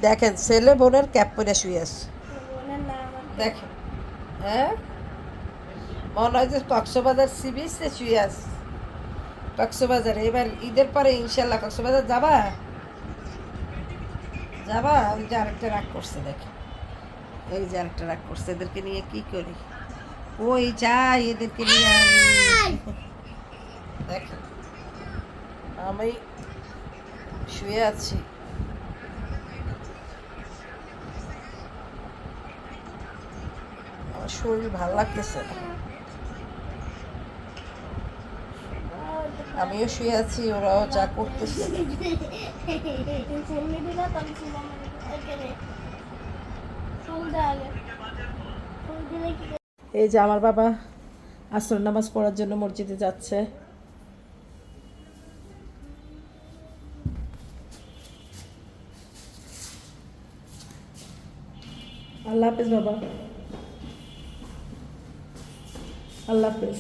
দেখেন ছেলে বোনের ক্যাপ পরে শুয়ে আছে দেখেন। হ্যাঁ, মনে হয় যে কক্সবাজার সি বিচে শুয়ে আছে। কক্সবাজারে এবার ঈদের পরে ইনশাল্লাহ কক্সবাজার যাবা? যাবা? ওই যে আরেকটা রাগ করছে দেখেন, ওই যে আরেকটা রাগ করছে। এদেরকে নিয়ে কি করি? ওই যাই এদেরকে নিয়ে আমি দেখেন আমি শুয়ে আছি। আমার শরীর ভালো লাগতেছে না, আমিও শুয়ে আছি, ওরাও যা করতেছে। এই যে আমার বাবা আসর নামাজ পড়ার জন্য মসজিদে যাচ্ছে। আল্লাহ হাফেজ বাবা, আল্লাহ হাফেজ।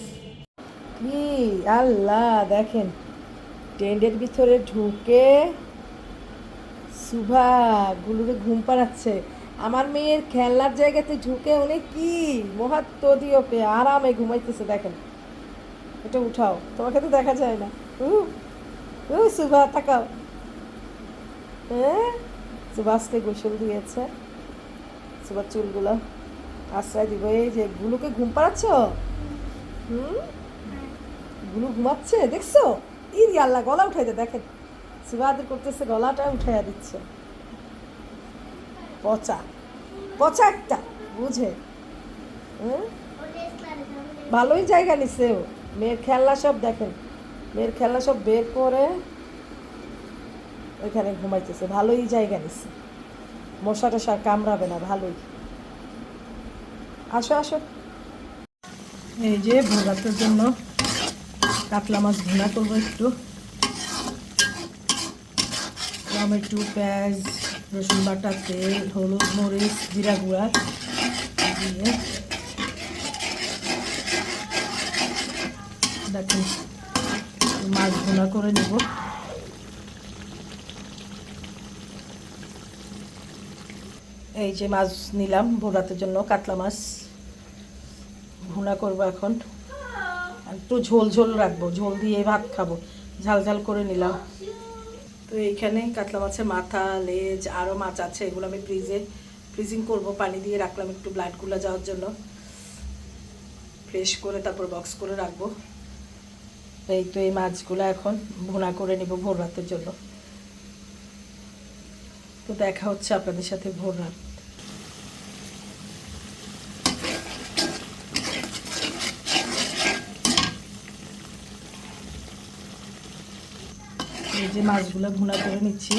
কি আল্লাহ, দেখেন টেন্টের ভিতরে ঢুকে সুভা গুলোকে ঘুম পাড়াচ্ছে। আমার মেয়ের খেলনার জায়গাতে ঢুকে উনি কি মহাত্মদীয় পেয়ে আরামে ঘুমাইতেছে দেখেন। এটা উঠাও, তোমাকে তো দেখা যায় না। উ উ সুভা তাকাও। হ্যাঁ, সুভাষকে গোসল দিয়েছে, সুভার চুলগুলো আশ্রয় দিব। এই যে গুলোকে ঘুম পাড়াচ্ছ। হুম, গুলো ঘুমাচ্ছে দেখছো? ইরি আল্লাহ, গলা উঠাইতে দেখেন সুভা আদর করতেছে, গলাটা উঠাইয়া দিচ্ছে। পচা পচা একটা বুঝে। হুম, ভালোই জায়গা নিছে ও। মেয়ের খেলনা সব দেখেন, মেয়ের খেলনা সব বের করে ওইখানে ঘুমাইতেছে, ভালোই জায়গা নিছে। মশা টশা কামড়াবে না, ভালোই। আসো আসো। এই যে ভাতের জন্য কাতলা মাছ ভুনা করবো একটু। টমেটো, পেঁয়াজ, রসুন বাটা, তেল, হলুদ, মরিচ, জিরা গুঁড়া দিয়ে দেখুন মাছ ভুনা করে নেব। এই যে মাছ নিলাম ভোরাতের জন্য, কাতলা মাছ ভুনা করবো এখন। একটু ঝোল ঝোল রাখবো, ঝোল দিয়ে ভাত খাবো, ঝাল ঝাল করে নিলাম। তো এইখানে কাতলা মাছের মাথা, লেজ, আরও মাছ আছে, এগুলো আমি ফ্রিজিং করব, পানি দিয়ে রাখলাম একটু ব্লাডগুলো যাওয়ার জন্য, ফ্রেশ করে তারপর বক্স করে রাখবো। এই তো এই মাছগুলো এখন ভুনা করে নিব ভোর রাতের জন্য। তো দেখা হচ্ছে আপনাদের সাথে ভোর রাত। এই যে মাছগুলো ভুনা করে নিচ্ছি।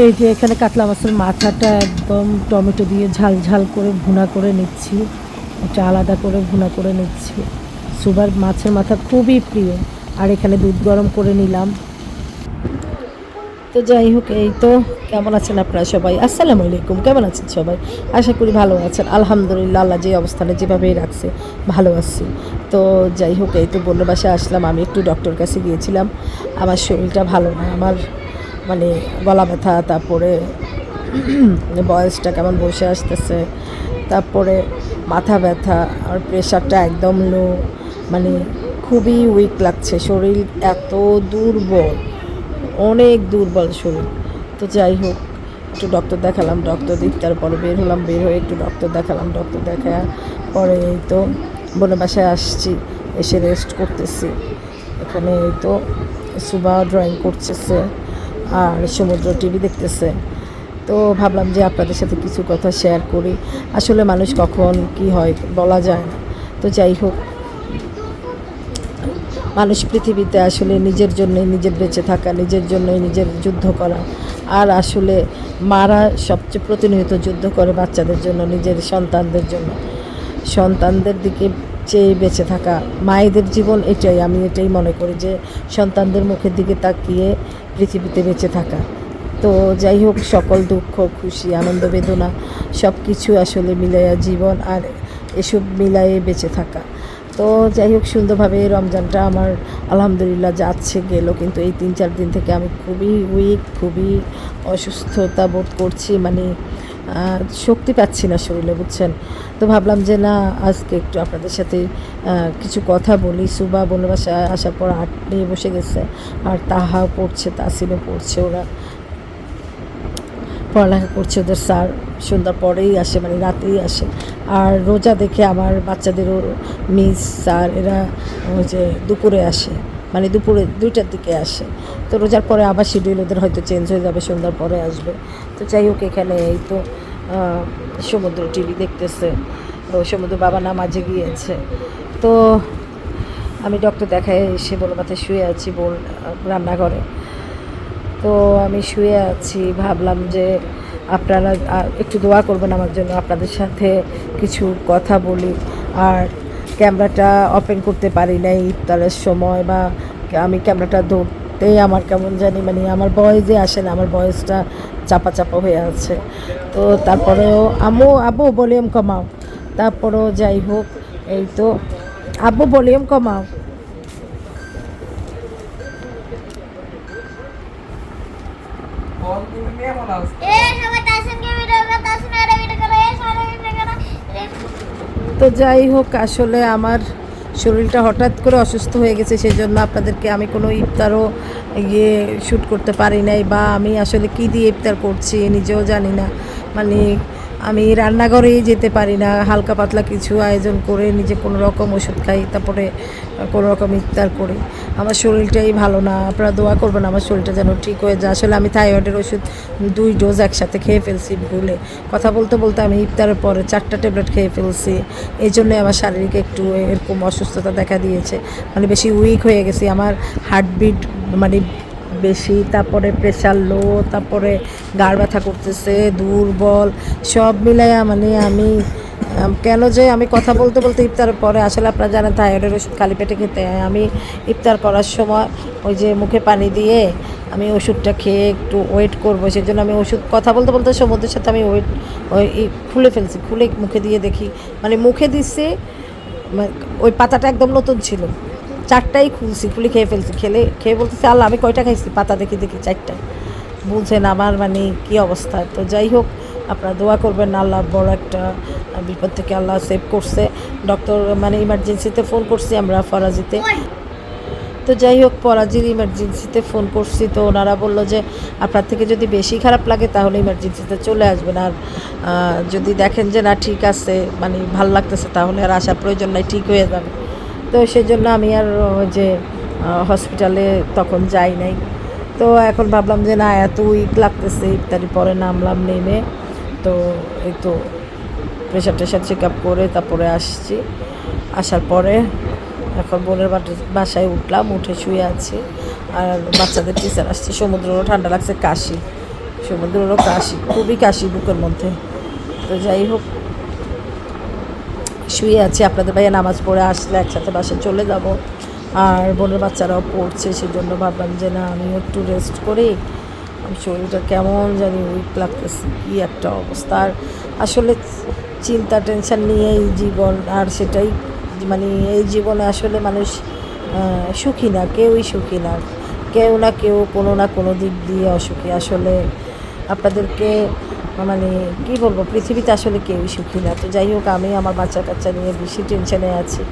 এই যে এখানে কাতলা মাছের মাথাটা একদম টমেটো দিয়ে ঝাল ঝাল করে ভুনা করে নিচ্ছি, এটা আলাদা করে ভুনা করে নিচ্ছি। সুবার মাছের মাথা খুবই প্রিয়। আর এখানে দুধ গরম করে নিলাম। তো যাই হোক, এই তো কেমন আছেন আপনারা সবাই? আসসালামু আলাইকুম, কেমন আছেন সবাই? আশা করি ভালো আছেন। আলহামদুলিল্লাহ, আল্লাহ যে অবস্থানে যেভাবেই রাখছে ভালো আছি। তো যাই হোক, এই তো বোনের বাসায় আসলাম। আমি একটু ডক্টর কাছে গিয়েছিলাম, আমার শরীরটা ভালো না। আমার মানে গলা ব্যথা, তারপরে বয়সটা কেমন বসে আসতেছে, তারপরে মাথা ব্যথা, আর প্রেশারটা একদম লো, মানে খুবই উইক লাগছে শরীর, এত দুর্বল, অনেক দুর্বল শরীর। তো যাই হোক, একটু ডক্টর দেখালাম, ডক্টর দেখতে পরে বের হলাম, বের হয়ে একটু ডক্টর দেখালাম, ডক্টর দেখা পরে এই তো বোনের বাসায় আসছি, এসে রেস্ট করতেছি। এখানে এই তো সুবা ড্রয়িং করতেছে, আর সমুদ্র টিভি দেখতেছে। তো ভাবলাম যে আপনাদের সাথে কিছু কথা শেয়ার করি। আসলে মানুষ কখন কি হয় বলা যায় না। তো যাই হোক, মানুষ পৃথিবীতে আসলে নিজের জন্যই নিজের বেঁচে থাকা, নিজের জন্যই নিজের যুদ্ধ করা। আর আসলে মারা সবচেয়ে প্রতিনিয়ত যুদ্ধ করে বাচ্চাদের জন্য, নিজের সন্তানদের জন্য, সন্তানদের দিকে চেয়ে বেঁচে থাকা। মায়েদের জীবন এটাই, আমি এটাই মনে করি যে সন্তানদের মুখের দিকে তাকিয়ে পৃথিবীতে বেঁচে থাকা। তো যাই হোক, সকল দুঃখ খুশি আনন্দ বেদনা সব কিছু আসলে মিলাইয়া জীবন, আর এসব মিলায়ে বেঁচে থাকা। তো যাই হোক, সুন্দরভাবে রমজানটা আমার আলহামদুলিল্লাহ যাচ্ছে গেল, কিন্তু এই 3-4 দিন থেকে আমি খুবই উইক, খুবই অসুস্থতা বোধ করছি, মানে শক্তি পাচ্ছি না শরীরে, বুঝছেন। তো ভাবলাম যে না, আজকে একটু আপনাদের সাথে কিছু কথা বলি। সুবা বোনের বাসায় আসার পর আট নিয়ে বসে গেছে, আর তাহাও পড়ছে, তাসিমও পড়ছে, ওরা পড়ালেখা করছে। ওদের স্যার সন্ধ্যার পরেই আসে, মানে রাতেই আসে। আর রোজা দেখে আমার বাচ্চাদেরও মিস স্যার এরা ওই যে দুপুরে আসে, মানে দুপুরে 2টার দিকে আসে। তো রোজার পরে আবার শিডিউল ওদের হয়তো চেঞ্জ হয়ে যাবে, সন্ধ্যার পরে আসবে। তো যাই হোক, এখানে এই তো সমুদ্র টিভি দেখতেছে, ও সমুদ্র বাবা নামাজে গিয়েছে। তো আমি ডক্টর দেখায় এসে বলে মাথায় শুয়ে আছি, বোন রান্নাঘরে। তো আমি শুয়ে আছি, ভাবলাম যে আপনারা একটু দোয়া করবেন আমার জন্য, আপনাদের সাথে কিছু কথা বলি। আর ক্যামেরাটা ওপেন করতে পারি নাই ইফতারের সময়, বা আমি ক্যামেরাটা ধরতেই আমার কেমন জানি, মানে আমার ভয়েসে আসে না, আমার ভয়েসটা চাপা চাপা হয়ে আছে। তো তারপরেও আব্বু ভলিউম কমাও। তারপরেও যাই হোক, এই তো আব্বু ভলিউম কমাও। তো যাই হোক, আসলে আমার শরীরটা হঠাৎ করে অসুস্থ হয়ে গেছে, সেই জন্য আপনাদেরকে আমি কোনো ইফতারও শ্যুট করতে পারি নাই, বা আমি আসলে কী দিয়ে ইফতার করছি নিজেও জানি না। মানে আমি রান্নাঘরেই যেতে পারি না, হালকা পাতলা কিছু আয়োজন করে নিজে কোনো রকম ওষুধ খাই, তারপরে কোনো রকম ইফতার করি। আমার শরীরটাই ভালো না, আপনারা দোয়া করবেন আমার শরীরটা যেন ঠিক হয়ে যায়। আসলে আমি থাইরয়েডের ওষুধ 2 ডোজ একসাথে খেয়ে ফেলছি ভুলে, কথা বলতে বলতে আমি ইফতারের পরে 4টা ট্যাবলেট খেয়ে ফেলছি। এই জন্যে আমার শারীরিক একটু এরকম অসুস্থতা দেখা দিয়েছে, মানে বেশি উইক হয়ে গেছি। আমার হার্টবিট মানে বেশি, তারপরে প্রেশার লো, তারপরে গাড় ব্যথা করতেছে, দুর্বল, সব মিলাইয়া মানে আমি কেন যে আমি কথা বলতে বলতে ইফতারের পরে, আসলে আপনারা জানেন থাইরয়েডের ওষুধ খালি পেটে খেতে হয়। আমি ইফতার করার সময় ওই যে মুখে পানি দিয়ে আমি ওষুধটা খেয়ে একটু ওয়েট করবো, সেই জন্য আমি ওষুধ কথা বলতে বলতে সমুদ্রের সাথে আমি ওই খুলে ফেলছি, খুলে মুখে দিয়ে দেখি, মানে মুখে দিচ্ছি, ওই পাতাটা একদম নতুন ছিল, 4টাই খুলছি, খুলে খেয়ে ফেলছি। খেয়ে বলতেছি আল্লাহ আমি কয়টা খাইছি, পাতা দেখি 4টা। বুঝছেন আমার মানে কী অবস্থা। তো যাই হোক, আপনারা দোয়া করবেন, আল্লাহ বড় একটা বিপদ থেকে আল্লাহ সেভ করছে। ডক্টর মানে ইমার্জেন্সিতে ফোন করছি আমরা ফরাজিতে। তো যাই হোক, পরাজির ইমার্জেন্সিতে ফোন করছি, তো ওনারা বললো যে আপনার থেকে যদি বেশি খারাপ লাগে তাহলে ইমার্জেন্সিতে চলে আসবেন, আর যদি দেখেন যে না ঠিক আছে, মানে ভাল লাগতেছে, তাহলে আর আসার প্রয়োজন নাই, ঠিক হয়ে যাবে। তো সেই জন্য আমি আর যে হসপিটালে তখন যাই নাই। তো এখন ভাবলাম যে না, এত উইক লাগতেছে, ইফতারি পরে নামলাম, নেমে তো এই তো প্রেশার টেশার চেক আপ করে তারপরে আসছি। আসার পরে এখন বোনের বাসায় উঠলাম, উঠে শুয়ে আছি। আর বাচ্চাদের টিচার আসছে, সমুদ্রেরও ঠান্ডা লাগছে, কাশি, সমুদ্রেরও কাশি, খুবই কাশি বুকের মধ্যে। তো যাই হোক, শুয়ে আছি। আপনাদের ভাইয়া নামাজ পড়ে আসলে একসাথে বাসায় চলে যাব, আর বোনের বাচ্চারাও পড়ছে, সেই জন্য ভাবলাম যে না আমিও একটু রেস্ট করি। শরীরটা কেমন জানি উইক লাগতেছে, কী একটা অবস্থা। আর আসলে চিন্তা টেনশন নিয়েই জীবন, আর সেটাই মানে এই জীবনে আসলে মানুষ সুখী না, কেউই সুখী না, কেউ না কেউ কোনো না কোনো দিক দিয়ে অসুখী। আসলে আপনাদেরকে মানে কী বলবো, পৃথিবীতে আসলে কেউই সুখী না। তো যাই হোক, আমি আমার বাচ্চা কাচ্চা নিয়ে বেশি টেনশনে আছি।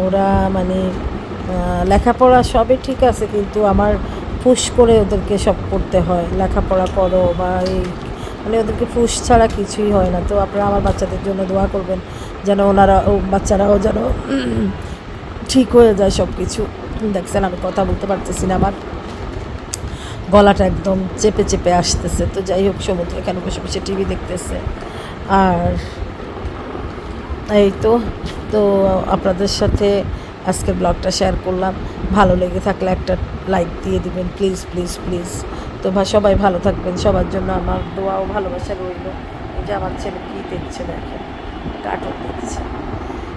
ওরা মানে লেখাপড়া সবই ঠিক আছে, কিন্তু আমার পুশ করে ওদেরকে সব করতে হয়, লেখাপড়া করো বা এই, মানে ওদেরকে পুশ ছাড়া কিছুই হয় না। তো আপনারা আমার বাচ্চাদের জন্য দোয়া করবেন, যেন বাচ্চারাও যেন ঠিক হয়ে যায় সব কিছু। দেখছেন আমি কথা বলতে পারতেছি না, আমার গলাটা একদম চেপে চেপে আসতেছে। তো যাই হোক, সমুদ্র এখানে বসে বসে টিভি দেখতেছে। আর এই তো তো আপনাদের সাথে আজকের ব্লগটা শেয়ার করলাম। ভালো লেগে থাকলে একটা লাইক দিয়ে দিবেন প্লিজ প্লিজ প্লিজ। তো সবাই ভালো থাকবেন, সবার জন্য আমার দোয়া ও ভালোবাসা রইল। এই যে আমার ছেলে কী দেখছে দেখেন, কার্টুন দেখছে।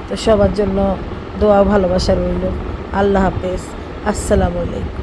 তো সবার জন্য দোয়া ও ভালোবাসা রইল। আল্লাহ হাফেজ, আসসালামু আলাইকুম।